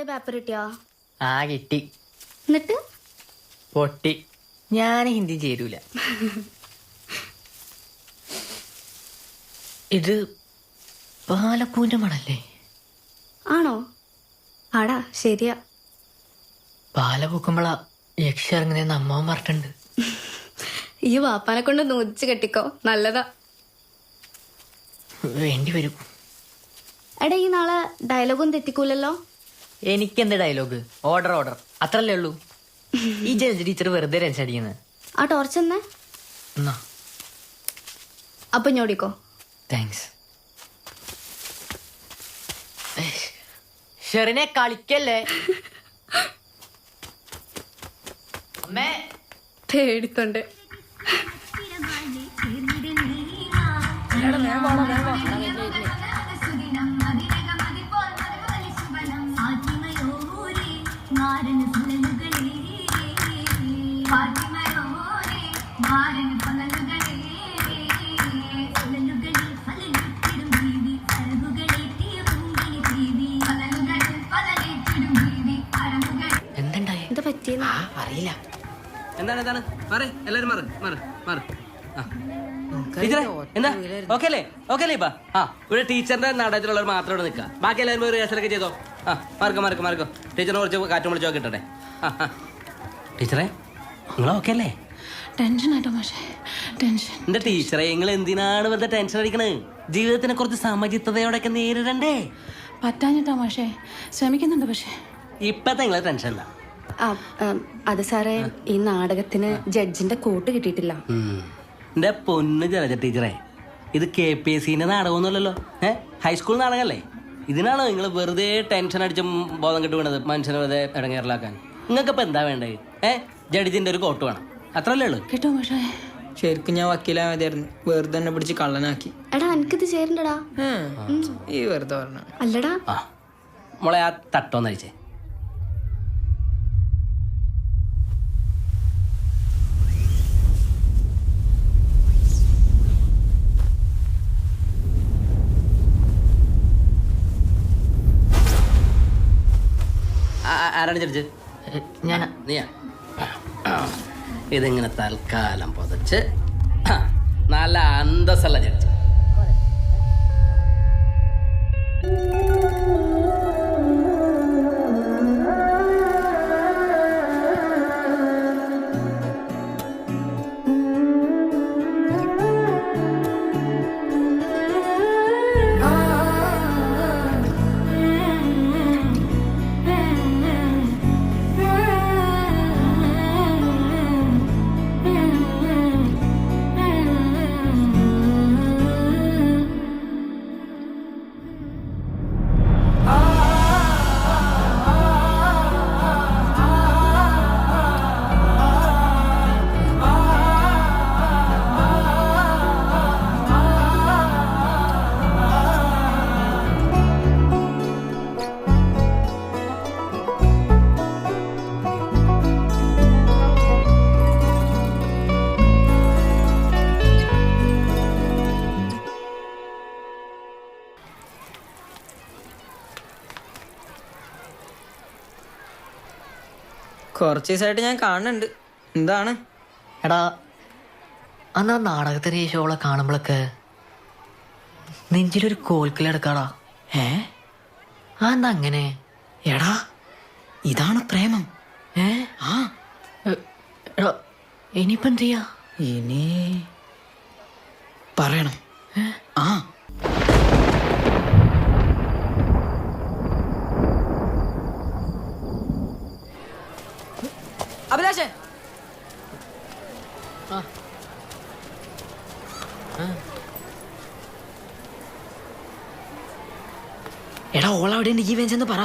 Assignment paper കിട്ടിയോ? ആ കിട്ടി. എന്നിട്ട് പൊട്ടി. ഞാൻ ഹിന്ദി ചേരൂല. ഇത് പാലപ്പൂന്റെ മണല്ലേ? ആണോ? ആടാ ശരിയാ. പാല പൂക്കുമ്പോളാ യക്ഷ ഇറങ്ങുന്ന അമ്മാവൻ പറഞ്ഞിട്ടുണ്ട്. ഈ വാപ്പാനെ കൊണ്ട് നൂച്ച് കെട്ടിക്കോ, നല്ലതാ. വേണ്ടി വരും. എടാ ഈ നാളെ ഡയലോഗൊന്നും തെറ്റിക്കൂലല്ലോ? എനിക്കെന്ത് ഡയലോഗ്? ഓർഡർ ഓർഡർ അത്രല്ലേ ഉള്ളൂ. ഈ ജഡ്ജ് ടീച്ചർ വെറുതെ ടെൻഷൻ അടിക്കുന്നത്. ആ ടോർച്ച് തന്നെ. എന്നാ അപ്പൊ ഞോടിക്കോ. താങ്ക്സ്. ഷെറിനെ കളിക്കല്ലേ. അമ്മേ പേടിത്തോണ്ട്. എന്തുണ്ടായി? എന്താ പറ്റിയെന്ന് അറിയില്ല. എന്താണ് എല്ലാരും മാറ് മാറ് മാറ്. ടീച്ചറെ എന്താ ഓക്കെ അല്ലേ? ഓക്കെ അല്ലേ? ഇപ്പൊ ഇവിടെ ടീച്ചറിന്റെ നാടകത്തിലുള്ളവർ മാത്രം ഇവിടെ നിൽക്കുക. ബാക്കി എല്ലാവരും പോയി റിഹേഴ്സലൊക്കെ ചെയ്തോ. മാർക്കോ ടീച്ചറിനെ കുറച്ച് കാറ്റും വിളിച്ചോ കിട്ടട്ടെ. ടീച്ചറെ നിങ്ങൾ ഓക്കെ അല്ലേ? ടെൻഷൻ ആയിട്ടോ പക്ഷേ ടെൻഷൻ. എന്റെ ടീച്ചറെ നിങ്ങൾ എന്തിനാണ് വെറുതെ ടെൻഷൻ അടിക്കണത്? ജീവിതത്തിനെ കുറച്ച് സമചിത്തതയോടെയൊക്കെ നേരിടണ്ടേ? പറ്റാഞ്ഞിട്ടാ പക്ഷേ ശ്രമിക്കുന്നുണ്ട്. പക്ഷേ ഇപ്പത്തെ നിങ്ങളെ ടെൻഷൻ എന്താ? അത് സാറേ, ഈ നാടകത്തിന് ജഡ്ജിന്റെ കൂട്ട് കിട്ടിയിട്ടില്ല. എന്റെ പൊന്ന് ജലജ ടീച്ചറെ, ഇത് KPSCന്റെ നാടകമൊന്നുമല്ലല്ലോ. ഹൈസ്കൂൾ നാടകമല്ലേ? ഇതിനാണോ നിങ്ങൾ വെറുതെ ടെൻഷൻ അടിച്ചും ബോധം കെട്ട് വീണത്? മനുഷ്യനെ വെറുതെ ഇടങ്ങേറിലാക്കാൻ. നിങ്ങൾക്ക് ഇപ്പൊ എന്താ വേണ്ടത്? ജഡ്ജിന്റെ ഒരു കോട്ട് വേണം, അത്രല്ലേ ഉള്ളൂ. കിട്ടും പക്ഷേ ശരിക്കും ഞാൻ വക്കീലാ മതിയായിരുന്നു. വെറുതെ തന്നെ പിടിച്ച് കള്ളനാക്കി. എടാ എനിക്കിത് ചേരണ്ടടാ. ഈ വെറുതെ പറഞ്ഞ അല്ലടാ. മോളെ ആ തട്ടോന്നഴിച്ചേ. ആരാണ് ജഡ്ജ്? ഞാനാ. നീയാ? ഇതിങ്ങനെ തൽക്കാലം പൊതച്ച് നല്ല അന്തസ്സുള്ള ജഡ്ജ്. കുറച്ച് ദിവസമായിട്ട് ഞാൻ കാണുന്നുണ്ട്. എന്താണ്? എടാ അന്ന് ആ നാടകത്തിന് ഈ ഷോളെ കാണുമ്പോഴൊക്കെ നെഞ്ചിലൊരു കോൽക്കിലെടുക്കാടാ. എന്താ അങ്ങനെ? എടാ ഇതാണ് പ്രേമം. എടാ ഇനിയിപ്പോ എന്ത് ചെയ്യാ? ഇനി പറയണം. അഭിലാഷേ, എടാ ഓളവിടെ ഉണ്ട്. ജീവൻ ചെന്ന് പറ.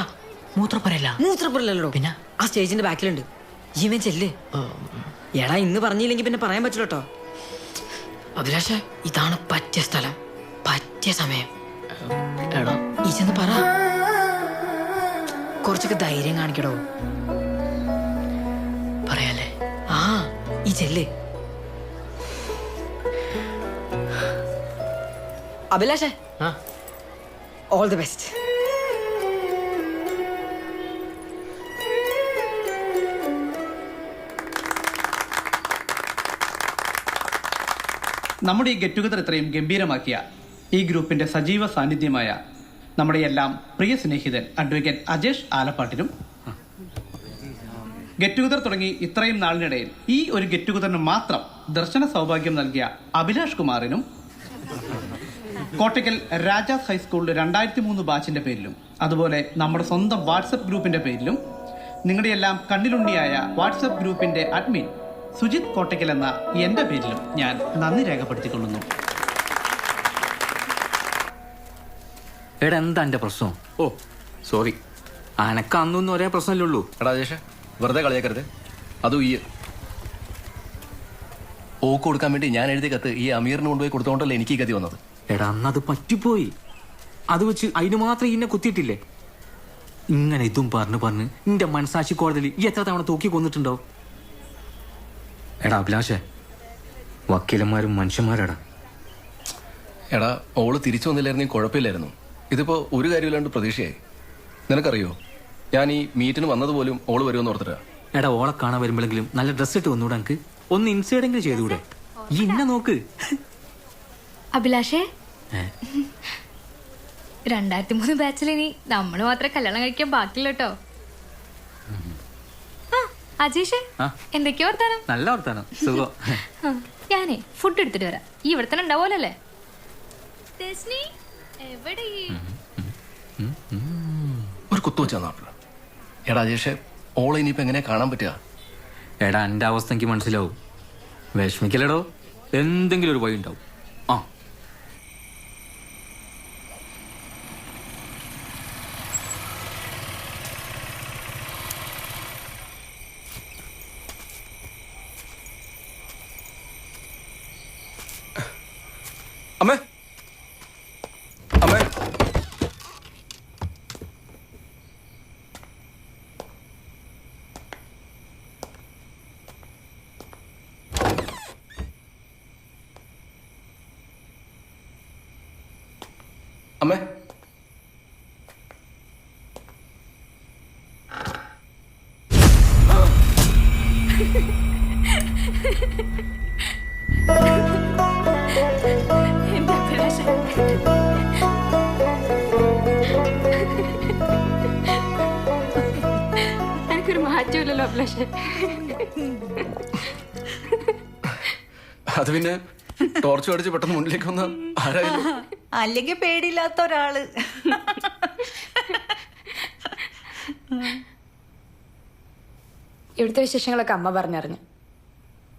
മൂത്രപ്പുരല്ല. മൂത്രപ്പുരല്ലോ. പിന്നെ ആ സ്റ്റേജിന്റെ ബാക്കിലുണ്ട്. ജീവൻ ചെല്ല്. എടാ ഇന്ന് പറഞ്ഞില്ലെങ്കിൽ പിന്നെ പറയാൻ പറ്റില്ല കേട്ടോ. അഭിലാഷേ, ഇതാണ് പറ്റിയ സ്ഥലം, പറ്റിയ സമയം. എടാ ഈ ചെന്ന് പറ. കുറച്ചൊക്കെ ധൈര്യം കാണിക്കടോ. പറയാലേ? ഈ ചെല്ല്. അഭിലാഷേ, ഓൾ ദി ബെസ്റ്റ്. നമ്മുടെ ഈ ഗെറ്റ് ടുഗദർ ഇത്രയും ഗംഭീരമാക്കിയ ഈ ഗ്രൂപ്പിന്റെ സജീവ സാന്നിധ്യമായ നമ്മുടെ എല്ലാം പ്രിയ സ്നേഹിതൻ അഡ്വക്കേറ്റ് അജേഷ് ആലപ്പാട്ടിനും ഗെറ്റ് ടുഗദർ തുടങ്ങി ഇത്രയും നാളിനിടയിൽ ഈ ഒരു ഗെറ്റ് ടുഗദറിന് മാത്രം ദർശന സൗഭാഗ്യം നൽകിയ അഭിലാഷ് കുമാറിനും കോട്ടയ്ക്കൽ രാജാസ് ഹൈസ്കൂളിൽ 2003 ബാച്ചിന്റെ പേരിലും അതുപോലെ നമ്മുടെ സ്വന്തം വാട്സപ്പ് ഗ്രൂപ്പിന്റെ പേരിലും നിങ്ങളുടെ എല്ലാം കണ്ണിലുണ്ണിയായ വാട്സപ്പ് ഗ്രൂപ്പിന്റെ അഡ്മിൻ സുജിത് കോട്ടയ്ക്കൽ എന്ന എന്റെ പേരിലും ഞാൻ നന്ദി രേഖപ്പെടുത്തിക്കൊള്ളുന്നു. എടാ എന്താ എന്റെ പ്രശ്നം? ഓ സോറി, അനക്ക് അന്നൊന്നും ഒരേ പ്രശ്നമല്ലേ ഉള്ളൂ. എടാ ജേഷ വെറുതെ കളിയാക്കരുത്. അതും ഈ ഓക്ക് കൊടുക്കാൻ വേണ്ടി ഞാൻ എഴുതിയ കത്ത് ഈ അമീറിന് കൊണ്ടുപോയി കൊടുത്തോണ്ടല്ലേ എനിക്ക് ഈ ഗതി വന്നത്. എടാ അന്നത് പറ്റിപ്പോയി. അത് വെച്ച് അതിന് മാത്രം ഇന്നെ കുത്തിയിട്ടില്ലേ? ഇങ്ങനെ ഇതും പറഞ്ഞ് നിന്റെ മനസാക്ഷി കോടതിയിൽ ഈ എത്ര തവണ തൂക്കി കൊന്നിട്ടുണ്ടോ? എടാ അഭിലാഷേ, വക്കീലന്മാരും മനുഷ്യന്മാരാടാ. എടാ ഓള് തിരിച്ചു വന്നില്ലായിരുന്നു കുഴപ്പമില്ലായിരുന്നു. ഇതിപ്പോ ഒരു കാര്യമില്ലാണ്ട് പ്രതീക്ഷയായി. നിനക്കറിയോ, ഞാൻ ഈ മീറ്റിന് വന്നതുപോലും ഓള് വരുമെന്ന് ഓർത്തിട്ടാ. എടാ ഓളെ കാണാൻ വരുമ്പോഴെങ്കിലും നല്ല ഡ്രസ് ഇട്ട് വന്നൂടെ? എനിക്ക് ഒന്ന് ഇൻസൈഡെങ്കിലും ചെയ്തുകൂടെ? ഈ ഇന്നെ നോക്ക്. അഭിലാഷേ, 2003 ബാച്ചിൽ ഇനി നമ്മള് മാത്രമേ കല്യാണം കഴിക്കാൻ ബാക്കിയുള്ള കേട്ടോ. അജീഷേ, എന്തൊക്കെയോ വർത്താനം? നല്ല വർത്താനം, സുഖം. ഞാനേ ഫുഡ് എടുത്തിട്ട് വരാം. ഈ ഇവിടെ തന്നെ ഉണ്ടാവുമല്ലേ? എവിടെ? ഒരു കുത്തു വെച്ചാ. എടാ ജേഷെ, ഓളെ ഇനിയിപ്പോ എങ്ങനെയാ കാണാൻ പറ്റുക? എടാ എന്റെ അവസ്ഥ എനിക്ക് മനസ്സിലാവും. വിഷമിക്കലടോ, എന്തെങ്കിലും ഒരു വഴി ഉണ്ടാവും. ആ അമ്മേ, അമ്മേ, അമ്മേ. എനിക്കൊരു മാറ്റമില്ലല്ലോ അഭിലാഷേ. അത് പിന്നെ ടോർച്ച് അടിച്ച് പെട്ടെന്ന് മുന്നിലേക്ക് വന്ന ആരായാലും. അല്ലെങ്കിൽ പേടിയില്ലാത്ത ഒരാള്. ഇവിടുത്തെ വിശേഷങ്ങളൊക്കെ അമ്മ പറഞ്ഞറിഞ്ഞു.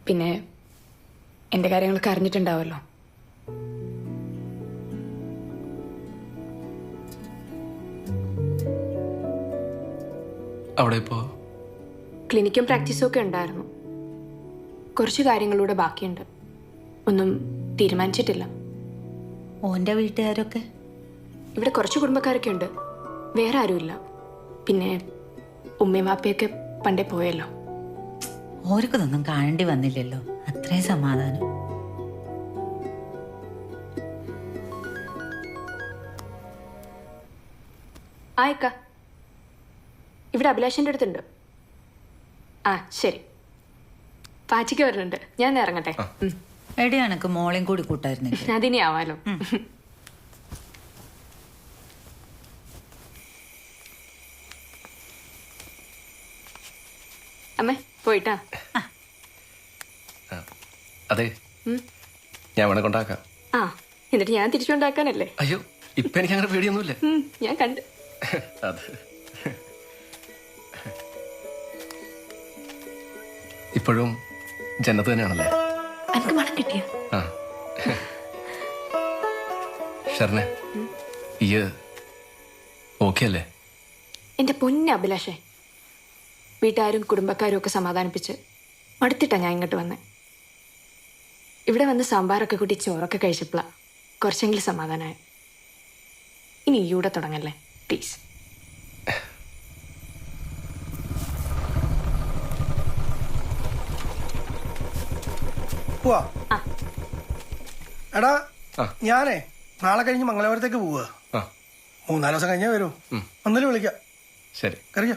പിന്നെ എന്റെ കാര്യങ്ങളൊക്കെ അറിഞ്ഞിട്ടുണ്ടാവല്ലോ. അവിടെ ഇപ്പോ ക്ലിനിക്കും പ്രാക്ടീസും ഒക്കെ ഉണ്ടായിരുന്നു. കുറച്ച് കാര്യങ്ങളൂടെ ബാക്കിയുണ്ട്. ഒന്നും തീരുമാനിച്ചിട്ടില്ല. ഓന്റെ വീട്ടുകാരൊക്കെ ഇവിടെ കുറച്ച് കുടുംബക്കാരൊക്കെ ഉണ്ട്, വേറെ ആരുമില്ല. പിന്നെ ഉമ്മയും വാപ്പയൊക്കെ പണ്ടേ പോയല്ലോ. ഓർക്കൊന്നും കാണേണ്ടി വന്നില്ലല്ലോ, അത്രയും സമാധാനം. ആയിക്ക, ഇവിടെ അഭിലാഷിന്റെ അടുത്തുണ്ട്. ആ ശരി, പാച്ചിക്ക് വരുന്നുണ്ട്. ഞാൻ ഇറങ്ങട്ടെ. എടി എനക്ക് മോളെയും കൂടി കൂട്ടായിരുന്നില്ല. അതിനി ആവാലോ. അമ്മേ പോയിട്ടാ. അതെ, ഞാൻ വേണേ കൊണ്ടാക്കാം. ആ എന്നിട്ട് ഞാൻ തിരിച്ചുകൊണ്ടാക്കാനല്ലേ? അയ്യോ, ഇപ്പൊ എനിക്ക് അങ്ങനെ പേടിയൊന്നുമില്ല. ഞാൻ കണ്ട്. അത് ഇപ്പോഴും ജന്നത്ത് തന്നെയാണല്ലേ? എനിക്ക് മണം കിട്ടിയ. ആ ഷർണ, ഈ ഓക്കെ അല്ലേ? എന്റെ പൊന്നെ അഭിലാഷേ, വീട്ടുകാരും കുടുംബക്കാരും ഒക്കെ സമാധാനിപ്പിച്ച് മടുത്തിട്ടാ ഞാൻ ഇങ്ങോട്ട് വന്നേ. ഇവിടെ വന്ന് സാമ്പാറൊക്കെ കൂട്ടി ചോറൊക്കെ കഴിച്ചപ്പോളാ കുറച്ചെങ്കിലും സമാധാനമായ. ഇനി ഈയൂടെ തുടങ്ങല്ലേ പ്ലീസ്. എടാ ഞാനേ നാളെ കഴിഞ്ഞ് മംഗലാപുരത്തേക്ക് പോവുക. 3-4 ദിവസം കഴിഞ്ഞേ വരൂ. ഒന്നിലും വിളിക്കാം. ശരി, കറിയോ?